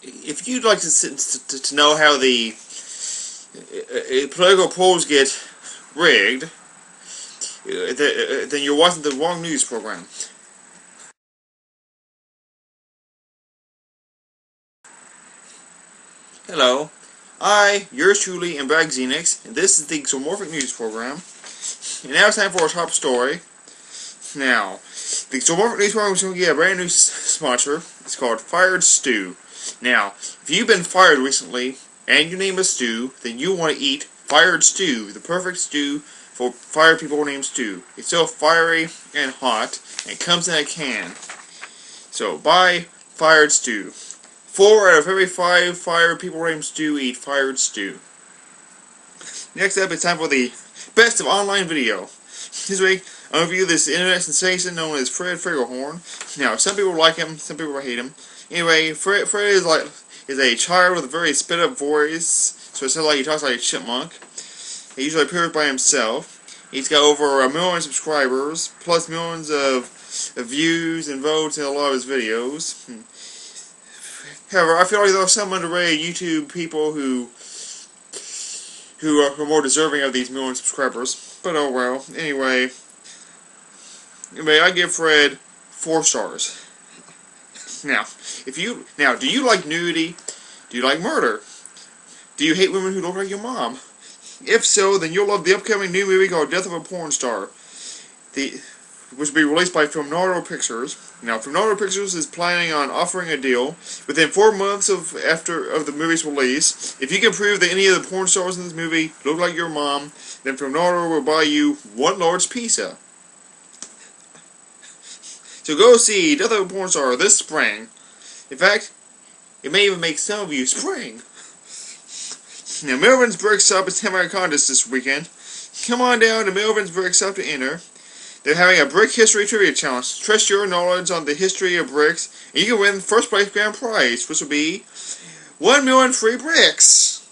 if you'd like to know how the political polls get rigged, then you're watching the wrong news program. Hello, yours truly, am Bragg Xenix, and this is the Xormorphic news program. And now it's time for our top story. Now, the Xormorphic news program is going to get a brand new sponsor. It's called Fired Stew. Now, if you've been fired recently, and your name is Stew, then you want to eat Fired Stew, the perfect stew for fired people named Stew. It's so fiery and hot, and it comes in a can. So, buy Fired Stew. 4 out of every 5 fired people named Stew eat Fired Stew. Next up, it's time for the best of online video. This week, I'll review this internet sensation known as Fred Frigglehorn. Now, some people like him, some people hate him. Anyway, Fred is a child with a very spit-up voice, so it sounds like he talks like a chipmunk. He usually appears by himself. He's got over 1 million subscribers, plus millions of views and votes in a lot of his videos. However, I feel like there are some underrated YouTube people who are more deserving of these million subscribers. But oh well. Anyway, I give Fred 4 stars. Now, do you like nudity? Do you like murder? Do you hate women who look like your mom? If so, then you'll love the upcoming new movie called Death of a Porn Star, which will be released by Filmnado Pictures. Now, Filmnado Pictures is planning on offering a deal within 4 months of the movie's release. If you can prove that any of the porn stars in this movie look like your mom, then Filmnado will buy you 1 large pizza. So go see Death of a Porn Star this spring. In fact, it may even make some of you spring. Now, Melvin's Brick Shop is having a contest this weekend. Come on down to Melvin's Brick Shop to enter. They're having a Brick History Trivia Challenge. Test your knowledge on the history of bricks, and you can win first place grand prize, which will be 1 million free bricks.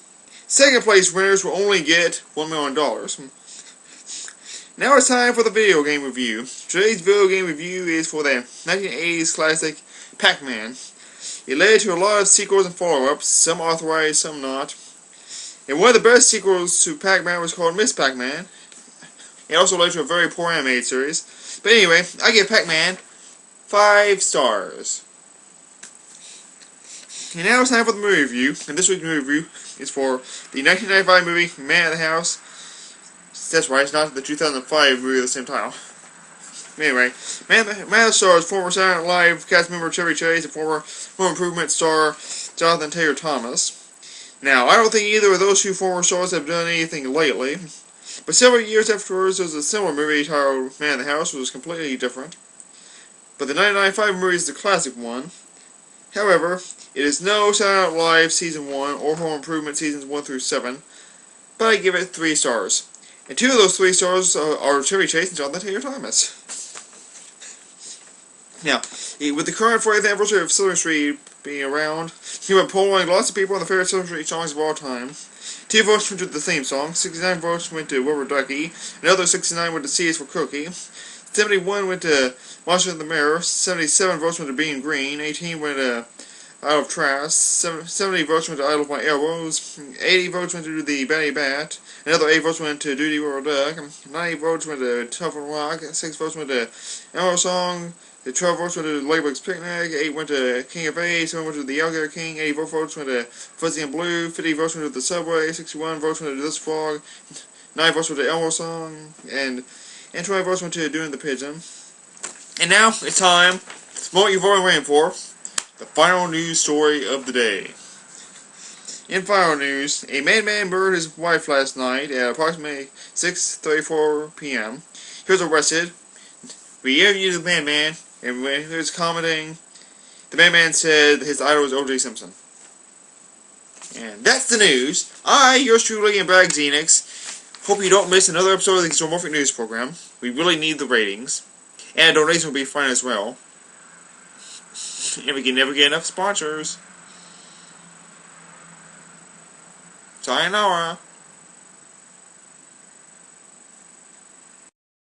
Second place winners will only get $1 million. Now it's time for the video game review. Today's video game review is for the 1980s classic Pac-Man. It led to a lot of sequels and follow-ups, some authorized, some not. And one of the best sequels to Pac-Man was called Miss Pac-Man. It also led to a very poor animated series. But anyway, I give Pac-Man 5 stars. And now it's time for the movie review. And this week's movie review is for the 1995 movie Man of the House. That's right, it's not the 2005 movie of the same title. Anyway, Man of the stars former Saturday Night Live cast member Chevy Chase and former Home Improvement star Jonathan Taylor Thomas. Now, I don't think either of those 2 former stars have done anything lately. But several years afterwards, there was a similar movie titled Man of the House, which was completely different. But the 1995 movie is the classic one. However, it is no Saturday Night Live Season 1 or Home Improvement Seasons 1 through 7, but I give it 3 stars. And 2 of those 3 stars are Chevy Chase and Jonathan Taylor Thomas. Now, with the current 40th anniversary of Sesame Street being around, he went polling lots of people on the favorite Sesame Street songs of all time. 2 votes went to the theme song, 69 votes went to Rubber Ducky, another 69 went to C is for Cookie, 71 went to Monster in the Mirror, 77 votes went to Being Green, 18 went to Isle of Trash, 70 votes went to Idle of My Elbows, 80 votes went to The Batty Bat, another 8 votes went to Duty Rubber Duck, 90 votes went to Tough and Rock, 6 votes went to Elmo Song, 12 votes went to Ladybug's Picnic, 8 went to King of A, 7 went to The Alligator King, 84 votes went to Fuzzy and Blue, 50 votes went to The Subway, 61 votes went to This Frog, 9 votes went to Elmo Song, and 20 votes went to Doing the Pigeon. And now, it's time, what you've already waiting for, the final news story of the day. In final news, a madman murdered his wife last night at approximately 6:34 p.m. He was arrested. We interviewed the madman, and when he was commenting, the madman said his idol was O.J. Simpson. And that's the news. Yours truly, am Bragg Xenix. Hope you don't miss another episode of the Xormorphic News Program. We really need the ratings. And a donation will be fine as well. And we can never get enough sponsors. Sayonara.